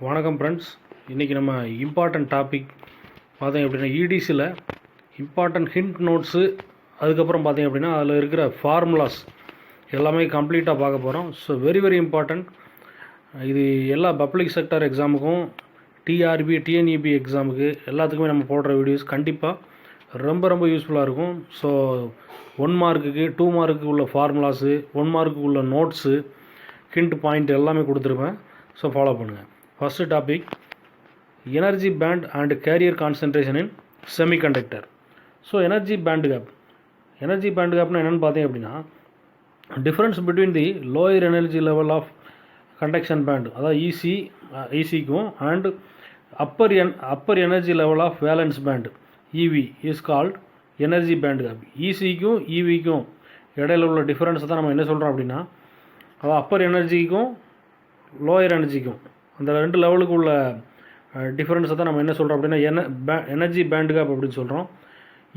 வணக்கம் ஃப்ரெண்ட்ஸ். இன்றைக்கி நம்ம இம்பார்ட்டன்ட் டாபிக் பார்த்தீங்க அப்படின்னா இடிசியில் இம்பார்ட்டன்ட் ஹிண்ட் நோட்ஸு, அதுக்கப்புறம் பார்த்தீங்க அப்படின்னா அதில் இருக்கிற ஃபார்முலாஸ் எல்லாமே கம்ப்ளீட்டாக பார்க்க போகிறோம். So very important. இது எல்லா பப்ளிக் செக்டர் எக்ஸாமுக்கும், டிஆர்பி டிஎன்இபி எக்ஸாமுக்கு எல்லாத்துக்குமே நம்ம போடுற வீடியோஸ் கண்டிப்பாக ரொம்ப யூஸ்ஃபுல்லாக இருக்கும். ஸோ 1 மார்க்குக்கு 2 மார்க்குக்கு உள்ள ஃபார்முலாஸு, 1 மார்க்குக்கு உள்ள நோட்ஸு, ஹிண்ட் பாயிண்ட் எல்லாமே கொடுத்துருப்பேன். ஸோ ஃபாலோ பண்ணுங்கள். First topic, energy band and carrier concentration in semiconductor. So energy band கேப்னா என்னென்னு பார்த்தீங்க அப்படின்னா, difference between the lower energy level of conduction band, அதாவது ஈசிக்கும் and upper energy level of valence band EV is called energy band gap. ஈசிக்கும் இவிக்கும் இடையில உள்ள டிஃப்ரென்ஸை தான் நம்ம என்ன சொல்கிறோம் அப்படின்னா, அதாவது அப்பர் எனர்ஜிக்கும் லோயர் எனர்ஜிக்கும் அந்த 2 லெவலுக்கு உள்ள டிஃப்ரென்ஸை தான் நம்ம என்ன சொல்கிறோம் அப்படின்னா எனர்ஜி பேண்ட் கேப் அப்படின்னு சொல்கிறோம்.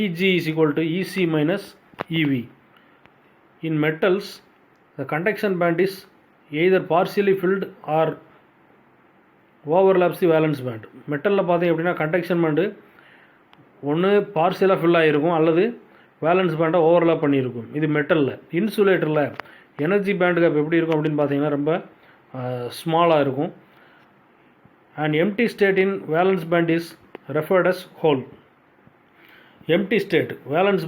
EG is equal to EC minus EV. In metals the conduction band is either partially filled or overlaps the valence band. மெட்டலில் பார்த்தீங்க அப்படின்னா கண்டக்ஷன் பேண்டு ஒன்று பார்சியலாக ஃபில் ஆகிருக்கும் அல்லது வேலன்ஸ் பேண்டை ஓவர்லாப் பண்ணியிருக்கும். இது மெட்டலில். இன்சுலேட்டரில் எனர்ஜி பேண்ட் கேப் எப்படி இருக்கும் அப்படின்னு பார்த்தீங்கன்னா ரொம்ப ஸ்மாலாக இருக்கும். And empty state in valence band is referred as hole. Empty state valence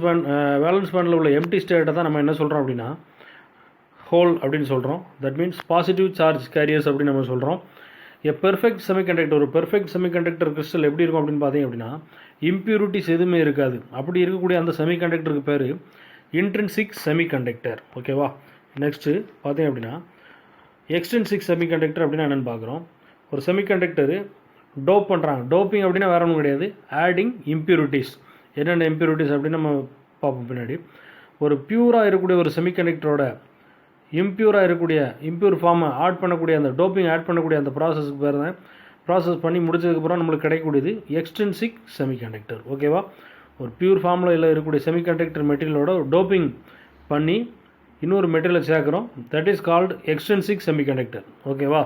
பேண்டில் உள்ள எம்டி ஸ்டேட்டை தான் நம்ம என்ன சொல்கிறோம் அப்படின்னா ஹோல் அப்படின்னு சொல்கிறோம். That means positive charge careers அப்படின்னு நம்ம சொல்கிறோம். பெர்ஃபெக்ட் செமிகண்டக்டர், ஒரு பெர்ஃபெக்ட் செமிகண்டக்டர் கிறிஸ்டல் எப்படி இருக்கும் அப்படின்னு பார்த்தீங்க அப்படின்னா இம்ப்யூரிட்டிஸ் எதுவுமே இருக்காது. அப்படி இருக்கக்கூடிய அந்த செமிகண்டக்டருக்கு பேர் இன்ட்ரின்சிக் செமிகண்டக்டர். ஓகேவா? நெக்ஸ்ட்டு பார்த்தீங்க அப்படின்னா எக்ஸ்ட்ரின்சிக் செமிகண்டக்டர் அப்படின்னா என்னென்னு பார்க்குறோம். ஒரு செமிகண்டக்டரு டோப் பண்ணுறாங்க. டோப்பிங் அப்படின்னா வேறு ஒன்றும் கிடையாது, ஆடிங் இம்ப்யூரிட்டிஸ். என்னென்ன இம்ப்யூரிட்டிஸ் அப்படின்னு நம்ம பார்ப்போம் பின்னாடி. ஒரு பியூராக இருக்கக்கூடிய ஒரு செமிகண்டக்டரோட இம்ப்யூர் ஃபார்மை ஆட் பண்ணக்கூடிய அந்த டோப்பிங் ஆட் பண்ணக்கூடிய அந்த ப்ராசஸ்க்கு பேர் தான், ப்ராசஸ் பண்ணி முடிச்சதுக்கப்புறம் நம்மளுக்கு கிடைக்கக்கூடியது எக்ஸ்ட்ரின்சிக் செமிகண்டக்டர். ஓகேவா? ஒரு பியூர் ஃபார்மில் இருக்கக்கூடிய செமிகண்டக்டர் மெட்டீரியலோட டோப்பிங் பண்ணி இன்னொரு மெட்டீரியலை சேர்க்குறோம். That is called extrinsic semiconductor. ஓகேவா?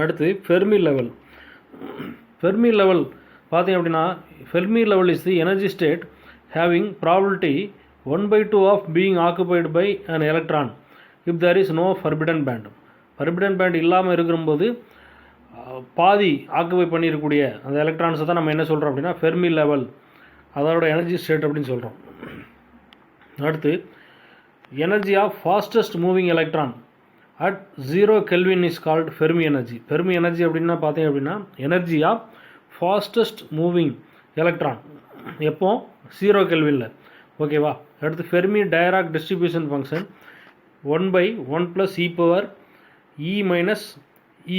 அடுத்து ஃபெர்மி லெவல் பார்த்தீங்க அப்படின்னா Fermi level is the energy state having probability 1/2 of being occupied by an electron if there is no forbidden band. Forbidden band இல்லாமல் இருக்கும்போது பாதி ஆக்குபை பண்ணியிருக்கக்கூடிய அந்த எலக்ட்ரான்ஸை தான் நம்ம என்ன சொல்கிறோம் அப்படின்னா ஃபெர்மி லெவல், அதோட எனர்ஜி ஸ்டேட் அப்படின்னு சொல்கிறோம். அடுத்து energy of fastest moving electron at 0 kelvin is called Fermi energy. Fermi energy அப்படின்னா பார்த்தீங்க அப்படின்னா energy of fastest moving electron எப்போ 0 கெல்வினில். ஓகேவா? அடுத்து Fermi Dirac distribution function 1/1 + e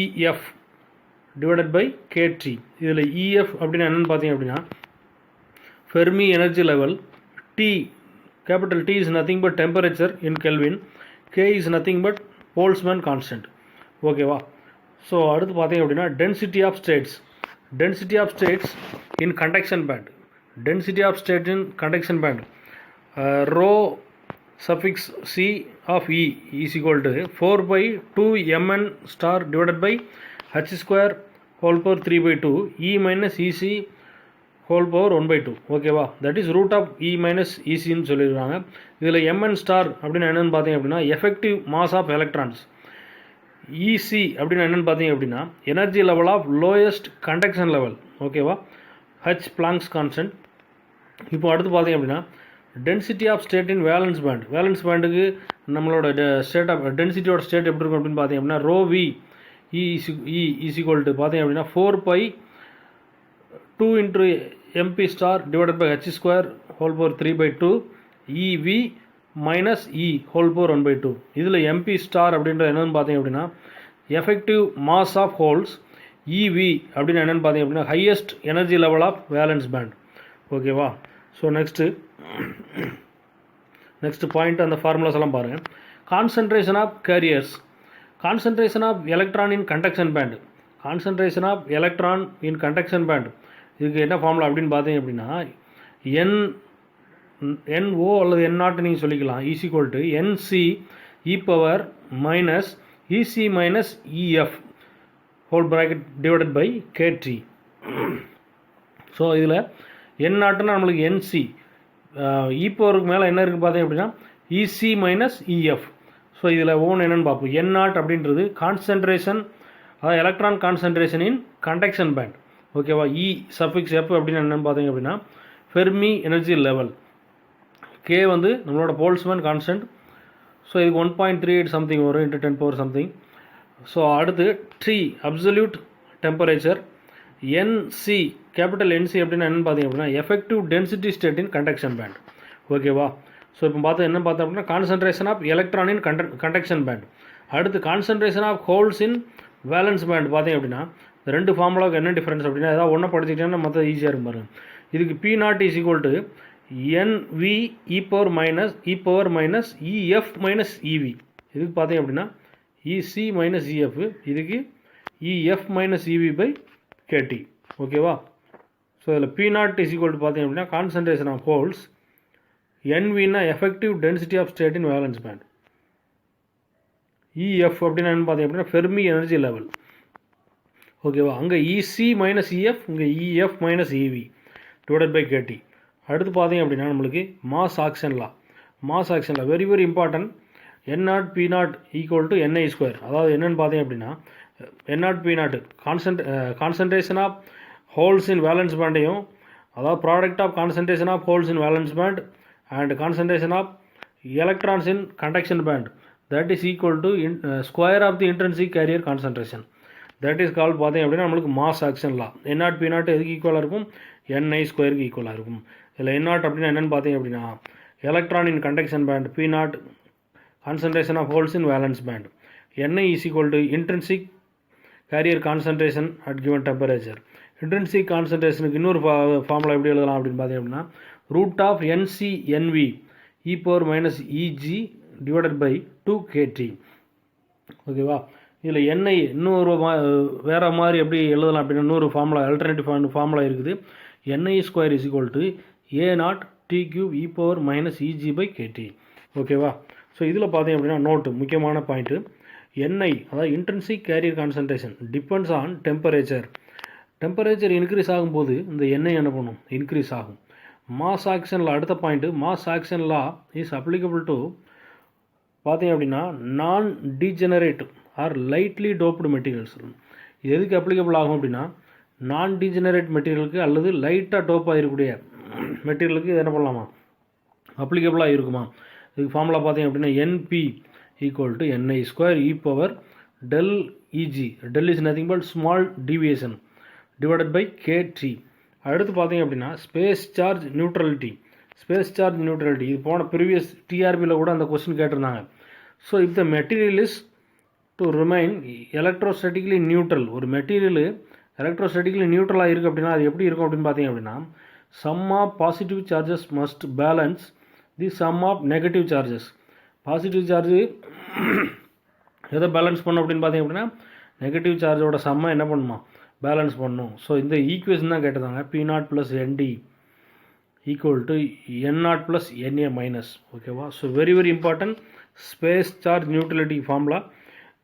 - EF divided by KT. இதில் EF அப்படின்னா என்னென்னு பார்த்தீங்க அப்படின்னா Fermi energy level. Capital T is nothing but temperature in kelvin. K is nothing but Boltzmann constant. ஓகேவா? ஸோ அடுத்து பார்த்தீங்க அப்படின்னா density of states in conduction band. Rho suffix C of E is equal to 4/2 mn* divided by h² 3/2 E - EC whole power 1/2. ஓகேவா? That is root of E - ECன்னு சொல்லியிருக்காங்க. இதில் mn* அப்படின்னு என்னென்னு பார்த்தீங்க அப்படின்னா effective mass of electrons. EC அப்படின்னு என்னென்னு பார்த்தீங்க அப்படின்னா energy level of lowest conduction level. ஓகேவா? H Planck's constant. இப்போ அடுத்து பார்த்தீங்க அப்படின்னா density of state in valence பேண்டுக்கு நம்மளோட டென்சிட்டியோட ஸ்டேட் எப்படி இருக்கும் அப்படின்னு பார்த்தீங்க அப்படின்னா ρV இஸ் ஈக்குவல் டு பார்த்தீங்க அப்படின்னா 4/2 mp* divided by h² whole power 3/2 EV - E whole power 1/2. இதில் mp* அப்படின்ற என்னென்னு பார்த்தீங்க அப்படின்னா effective mass of holes. EV அப்படின்னு என்னென்னு பார்த்தீங்க அப்படின்னா highest energy level of valence band. ஓகேவா? ஸோ நெக்ஸ்ட் பாயிண்ட், அந்த ஃபார்முலாஸ் எல்லாம் பாருங்கள். Concentration of carriers, concentration of electron in conduction band. இதுக்கு என்ன ஃபார்முலா அப்படின்னு பார்த்தீங்க அப்படின்னா NO அல்லது N0 நீங்கள் சொல்லிக்கலாம். Is equal to NC e power minus EC - EF whole bracket divided by KT. So இதில் என் நாட்டுன்னா நம்மளுக்கு என்சி, இ பவருக்கு மேலே என்ன இருக்குது பார்த்தீங்க அப்படின்னா இசி மைனஸ் இஎஃப். ஸோ இதில் ஒவ்வொன்று என்னென்னு பார்ப்போம். என் நாட் அப்படின்றது கான்சன்ட்ரேஷன், அதாவது electron concentration in conduction band. ஓகேவா. இ சஃபிக்ஸ் எஃப் அப்படின்னு என்னென்னு பார்த்தீங்க அப்படின்னா ஃபெர்மி எனர்ஜி லெவல். கே வந்து நம்மளோட போல்ஸ்மேன் கான்ஸ்டன்ட். ஸோ இதுக்கு 1.38 சம்திங் வரும் இன்ட்டு 10 பவர் சம்திங். ஸோ அடுத்து T absolute temperature. NC capital NC அப்படின்னா என்னென்னு பார்த்தீங்க அப்படின்னா effective density state in conduction band. ஓகேவா. ஸோ இப்போ பார்த்தா என்ன பார்த்தோம் அப்படின்னா concentration of electron in conduction band. அடுத்து concentration of holes in valence band. பார்த்தீங்க அப்படின்னா இந்த ரெண்டு ஃபார்முலாவுக்கு என்ன டிஃப்ரென்ஸ் அப்படின்னா ஏதாவது ஒன்றை படிச்சுக்கிட்டேன்னா மற்ற ஈஸியாக இருக்கும் பாருங்க. இதுக்கு P naught is equal to NV E power minus EF minus EV. இதுக்கு பார்த்தீங்க அப்படின்னா இசி மைனஸ் இஎஃப், இதுக்கு EF minus EV by KT. ஓகேவா. ஸோ இதில் P naught is equal to பார்த்தீங்க அப்படின்னா கான்சன்ட்ரேஷன் ஆஃப் ஹோல்ஸ், என்வின்னா effective density of state in valence band, EF அப்படின்னா என்ன பார்த்தீங்க அப்படின்னா ஃபெர்மி எனர்ஜி லெவல். ஓகேவா. அங்கே இசி மைனஸ் இஎஃப், இங்கே EF minus EV divided by KT. அடுத்து பார்த்தீங்க அப்படின்னா நம்மளுக்கு mass action law. Mass action law very very important. N naught P naught equal to NI square. அதாவது என்னென்னு பார்த்தீங்க அப்படின்னா N naught P naught concentration of holes in valence பேண்டையும், அதாவது product of concentration of holes in valence band and concentration of electrons in conduction band, that is equal to square of the intrinsic carrier concentration. That is called பார்த்தீங்க அப்படின்னா நம்மளுக்கு mass action law. N naught P not எதுக்கு ஈக்குவலாக இருக்கும், NI ஸ்கொயருக்கு ஈக்குவலாக இருக்கும். இதில் என் நாட் அப்படின்னா என்னென்னு பார்த்தீங்க அப்படின்னா electron in conduction band, P naught concentration of holes in valence band, NI is equal to intrinsic carrier concentration at given temperature. Intrinsic கான்சன்ட்ரேஷனுக்கு இன்னொரு ஃபார்முலா எப்படி எழுதலாம் அப்படின்னு பார்த்தீங்க அப்படின்னா root of NCNV e power minus EG divided by 2 KT. ஓகேவா. இதில் NI இன்னொரு வேறு மாதிரி எப்படி எழுதலாம் அப்படின்னா இன்னொரு ஃபார்முலா, அல்டர்னேட்டிவ் ஃபார்முலா இருக்குது. NI square is equal to A naught T cube E power minus EG by KT. ஓகேவா. ஸோ இதில் பார்த்தீங்க அப்படின்னா நோட்டு முக்கியமான பாயிண்ட்டு, என்ஐ அதாவது intrinsic carrier concentration depends on temperature. Temperature increase ஆகும்போது இந்த என்ஐ என்ன பண்ணும், இன்க்ரீஸ் ஆகும். மாஸ் ஆக்ஷன் லா அடுத்த point, mass action law is applicable to பார்த்தீங்க அப்படின்னா non degenerate or lightly doped materials. இது எதுக்கு அப்ளிகபிள் ஆகும் அப்படின்னா நான் டீஜெனரேட் மெட்டீரியலுக்கு அல்லது லைட்டாக டோப்பாக இருக்கக்கூடிய மெட்டீரியலுக்கு இது என்ன பண்ணலாமா, அப்ளிகபிளாக இருக்குமா. இதுக்கு ஃபார்முலா பார்த்தீங்க அப்படின்னா NP equal to NI square E power del EG, del is nothing but small deviation divided by KT. அடுத்து பார்த்தீங்க அப்படின்னா space charge neutrality. Space charge neutrality இது போன ப்ரீவியஸ் டிஆர்பியில் கூட அந்த கொஸ்டின் கேட்டிருந்தாங்க. So if the material is to remain electrostatically neutral, ஒரு மெட்டீரியல் எலக்ட்ரோஸ்டாட்டிக்லி நியூட்ரலாக இருக்குது அப்படின்னா அது எப்படி இருக்கும் அப்படின்னு பார்த்தீங்க அப்படின்னா sum of positive charges must balance the sum of negative charges. Positive charge எதை பேலன்ஸ் பண்ணும் அப்படின்னு பார்த்தீங்க அப்படின்னா நெகட்டிவ் சார்ஜோட சம்மை என்ன பண்ணுமா, பேலன்ஸ் பண்ணும். ஸோ இந்த ஈக்குவேஷன் தான் கேட்டிருந்தாங்க. P naught plus ND equal to N naught plus NA minus. ஓகேவா. So very very important space charge neutrality formula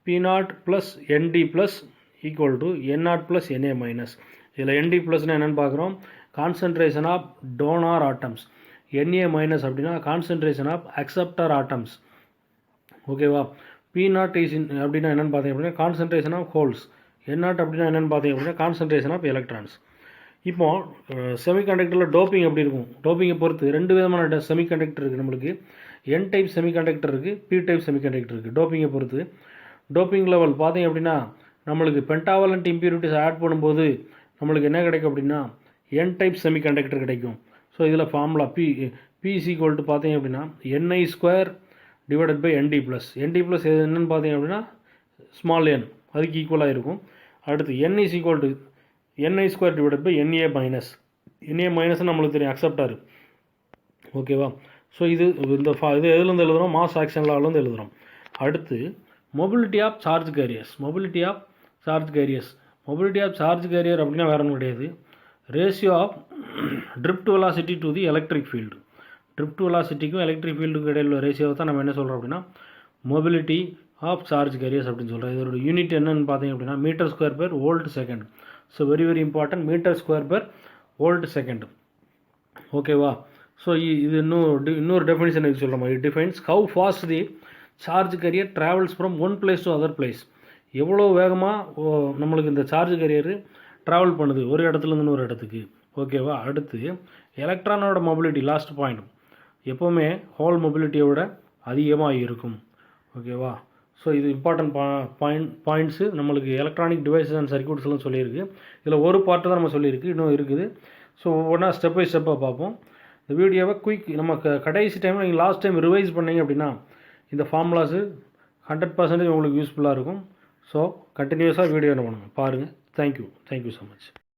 P naught plus ND plus equal to N naught plus NA minus. இதில் ND ப்ளஸ்னால் என்னென்னு பார்க்குறோம், concentration of donor atoms. NA minus அப்படின்னா concentration of acceptor atoms. ஓகேவா. P naught is அப்படின்னா என்னென்னு பார்த்தீங்க அப்படின்னா concentration of holes. N naught அப்படின்னா என்னென்னு பார்த்தீங்க அப்படின்னா கான்சன்ட்ரேஷன் ஆஃப் எலக்ட்ரான்ஸ். இப்போ செமிகண்டக்டரில் டோப்பிங் எப்படி இருக்கும், டோப்பிங்கை பொறுத்து ரெண்டு விதமான செமிகண்டக்டர் இருக்குது நம்மளுக்கு. என் டைப் செமிகண்டக்டர் இருக்குது, பி டைப் செமிகண்டக்டர் இருக்குது. டோப்பிங்கை பொறுத்து டோப்பிங் லெவல் பார்த்தீங்க அப்படின்னா நம்மளுக்கு பென்டாவலண்ட் இம்பியூரிட்டிஸ் ஆட் பண்ணும்போது நம்மளுக்கு என்ன கிடைக்கும் அப்படின்னா என் டைப் செமிகண்டக்டர் கிடைக்கும். ஸோ இதில் formula P is equal to பார்த்தீங்க அப்படின்னா NI square divided by ND plus. ND plus என்னென்னு பார்த்தீங்க அப்படின்னா ஸ்மால் என், அதுக்கு ஈக்குவலாக இருக்கும். அடுத்து N is equal to NI square divided by NA minus. NA minus நம்மளுக்கு தெரியும் அக்செப்டாரு. ஓகேவா. ஸோ இது எதுலேருந்து எழுதுகிறோம், மாஸ் ஆக்ஷன் லாலேருந்து எழுதுகிறோம். அடுத்து mobility of charge carriers. Mobility of charge carriers அப்படின்னா வேறு ஒன்றும் கிடையாது, ratio of drift velocity to the electric field. Drift வெலாசிட்டிக்கும் எலக்ட்ரிக் ஃபீல்டுக்கும் இடையில் உள்ள ரேஷியோவை தான் நம்ம என்ன சொல்கிறோம் அப்படின்னா மொபிலிட்டி ஆஃப் சார்ஜ் கேரியர்ஸ் அப்படின்னு சொல்கிறேன். இதோட யூனிட் என்னென்னு பார்த்தீங்க அப்படின்னா metre square per volt second. So very very important, metre square per volt second. ஓகேவா? ஸோ இது இன்னொரு டெஃபினிஷன் இது சொல்கிற மாதிரி, it defines how fast the charge carrier travels from one place to other place. எவ்வளோ வேகமாக நம்மளுக்கு இந்த சார்ஜ் கேரியர் ட்ராவல் பண்ணுது ஒரு இடத்துலேருந்து இன்னொரு இடத்துக்கு. ஓகேவா? அடுத்து எலக்ட்ரானோட மொபிலிட்டி, லாஸ்ட் பாயிண்ட், எப்போவுமே ஹோல் மொபிலிட்டியை விட அதிகமாக இருக்கும். ஓகேவா? ஸோ இது இம்பார்ட்டன்ட் பாயிண்ட்ஸு நம்மளுக்கு எலக்ட்ரானிக் டிவைசஸ் அண்ட் சர்க்யூட்ஸ்லாம் சொல்லியிருக்கு. இதில் ஒரு பார்ட்டு தான் நம்ம சொல்லியிருக்கு, இன்னும் இருக்குது. ஸோ ஒவ்வொன்றா ஸ்டெப் பை ஸ்டெப்பாக பார்ப்போம். இந்த வீடியோவை நம்ம கடைசி டைமில் நீங்கள் லாஸ்ட் டைம் ரிவைஸ் பண்ணிங்க அப்படின்னா இந்த ஃபார்முலாஸு 100% உங்களுக்கு யூஸ்ஃபுல்லாக இருக்கும். ஸோ கண்டினியூஸாக வீடியோ என்ன பண்ணுங்கள், பாருங்கள். Thank you so much.